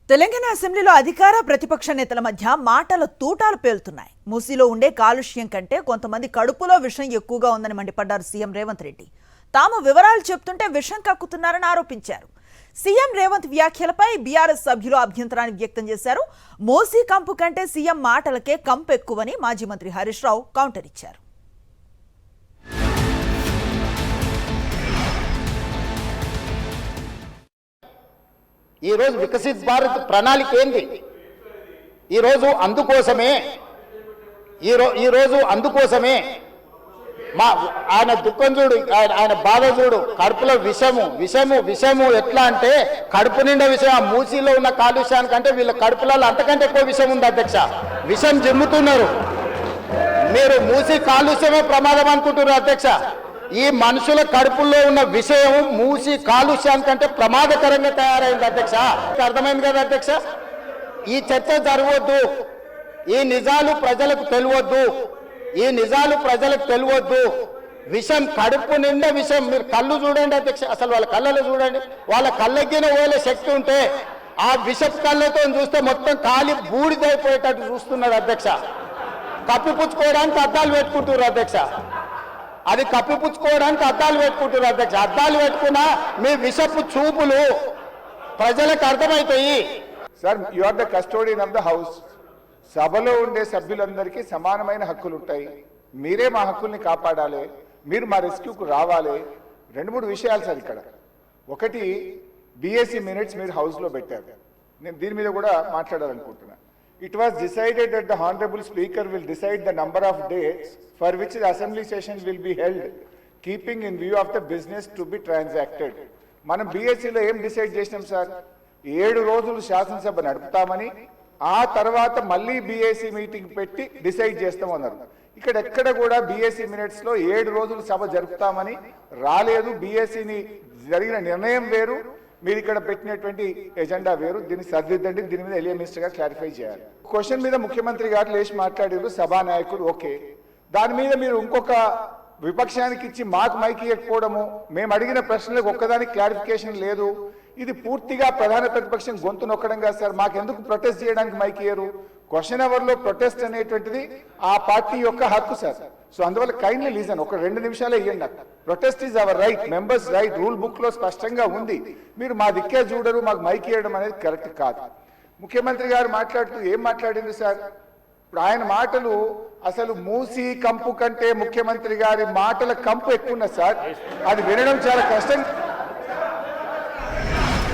తెలంగాణ అసెంబ్లీలో అధికార ప్రతిపక్ష నేతల మధ్య మాటల తూటాలు పేలుతున్నాయి. మూసీలో ఉండే కాలుష్యం కంటే కొంతమంది కడుపులో విషం ఎక్కువగా ఉందని మండిపడ్డారు సీఎం రేవంత్ రెడ్డి. తాము వివరాలు చెప్తుంటే విషం కక్కుతున్నారని ఆరోపించారు. సీఎం రేవంత్ వ్యాఖ్యలపై బీఆర్ఎస్ సభ్యులు అభ్యంతరాన్ని వ్యక్తం చేశారు. మూసీ కంపు కంటే సీఎం మాటలకే కంపు ఎక్కువని మాజీ మంత్రి హరీష్ రావు కౌంటర్ ఇచ్చారు. ఈరోజు వికసిత్ భారత్ ప్రణాళిక ఏంది? ఈరోజు అందుకోసమే మా ఆయన దుఃఖం చూడు, ఆయన బాధ చూడు. కడుపులో విషము ఎట్లా అంటే కడుపు నిండా విషయం. ఆ మూసీలో ఉన్న కాలుష్యానికంటే వీళ్ళ కడుపులలో అంతకంటే ఎక్కువ విషయం ఉంది అధ్యక్ష. విషం జిమ్ముతున్నారు. మీరు మూసీ కాలుష్యమే ప్రమాదం అనుకుంటున్నారు అధ్యక్ష. ఈ మనుషుల కడుపుల్లో ఉన్న విషయం మూసి కాలుష్యానికంటే ప్రమాదకరంగా తయారైంది అధ్యక్ష. అర్థమైంది కదా అధ్యక్ష? ఈ చర్చ జరగవద్దు. ఈ నిజాలు ప్రజలకు తెలియవద్దు. విషం కడుపు నిండా విషం. మీరు కళ్ళు చూడండి అధ్యక్ష, అసలు వాళ్ళ కళ్ళలో చూడండి. వాళ్ళ కళ్ళకి ఓలే శక్తి ఉంటే ఆ విషపు కళ్ళతో చూస్తే మొత్తం కాలి బూడిదైపోయేటట్టు చూస్తున్నారు అధ్యక్ష. కప్పిపుచ్చుకోవడానికి అద్దాలు పెట్టుకుంటున్నారు అధ్యక్ష. అది కప్పిపుచ్చుకోవడానికి అద్దాలు పెట్టుకుంటున్నారు అధ్యక్ష. అద్దాలు పెట్టుకున్నా మీ విషపు చూపులు ప్రజలకు అర్థమవుతాయి. Sir, you are the custodian of the house. సభలో ఉండే సభ్యులందరికీ సమానమైన హక్కులు ఉంటాయి. మీరే మా హక్కుల్ని కాపాడాలి. మీరు మా రెస్క్యూకు రావాలి. 2-3 విషయాలు సార్ ఇక్కడ. ఒకటి, బీఎస్సీ మినిట్స్ మీరు హౌస్లో పెట్టారు. నేను దీని మీద కూడా మాట్లాడాలనుకుంటున్నాను. It was decided that the Honorable Speaker will decide the number of days for which the Assembly sessions will be held, keeping in view of the business to be transacted. మనం బీఎస్సీలో ఏం డిసైడ్ చేసినాం sir? 7 రోజులు శాసనసభ నడుపుతామని, ఆ తర్వాత మళ్ళీ BSc meeting పెట్టి decide చేస్తామన్నారు. ఇక్కడ ఎక్కడ కూడా బీఎస్సీ మినిట్స్లో 7 రోజులు సభ జరుపుతామని రాలేదు. బీఎస్సీని జరిగిన నిర్ణయం వేరు, మీరు ఇక్కడ పెట్టినటువంటి ఎజెండా వేరు. దీన్ని సరిదిద్దండి. దీని మీద ఎలియా మినిస్టర్ గారు క్లారిఫై చేయాలి. క్వశ్చన్ మీద ముఖ్యమంత్రి గారు లేచి మాట్లాడారు, సభానాయకుడు ఓకే. దాని మీద మీరు ఇంకొక విపక్షానికి ఇచ్చి మాకు మైకి ఇవ్వకపోవడము, మేము అడిగిన ప్రశ్నలకు ఒక్కదానికి క్లారిఫికేషన్ లేదు. ఇది పూర్తిగా ప్రధాన ప్రతిపక్షం గొంతు నొక్కడం కాదు సార్. మాకెందుకు ప్రొటెస్ట్ చేయడానికి మైకి ఇయ్యరు? క్వశ్చన్ అవర్లో ప్రొటెస్ట్ అనేటువంటిది ఆ పార్టీ యొక్క హక్కు సార్. సో అందువల్ల కైండ్లీ లీజన్, ఒక 2 నిమిషాలే ఇవ్వండి నాకు. Protest is our right, members right. Rule book లో స్పష్టంగా ఉంది. మీరు మా దిక్కే చూడరు, మాకు మైక్ ఇవ్వడం అనేది కరెక్ట్ కాదు. ముఖ్యమంత్రి గారు మాట్లాడుతూ ఏం మాట్లాడింది సార్? ఇప్పుడు ఆయన మాటలు అసలు మూసి కంపు కంటే ముఖ్యమంత్రి గారి మాటల కంపు ఎక్కువ ఉన్నది సార్. అది వినడం చాలా కష్టం.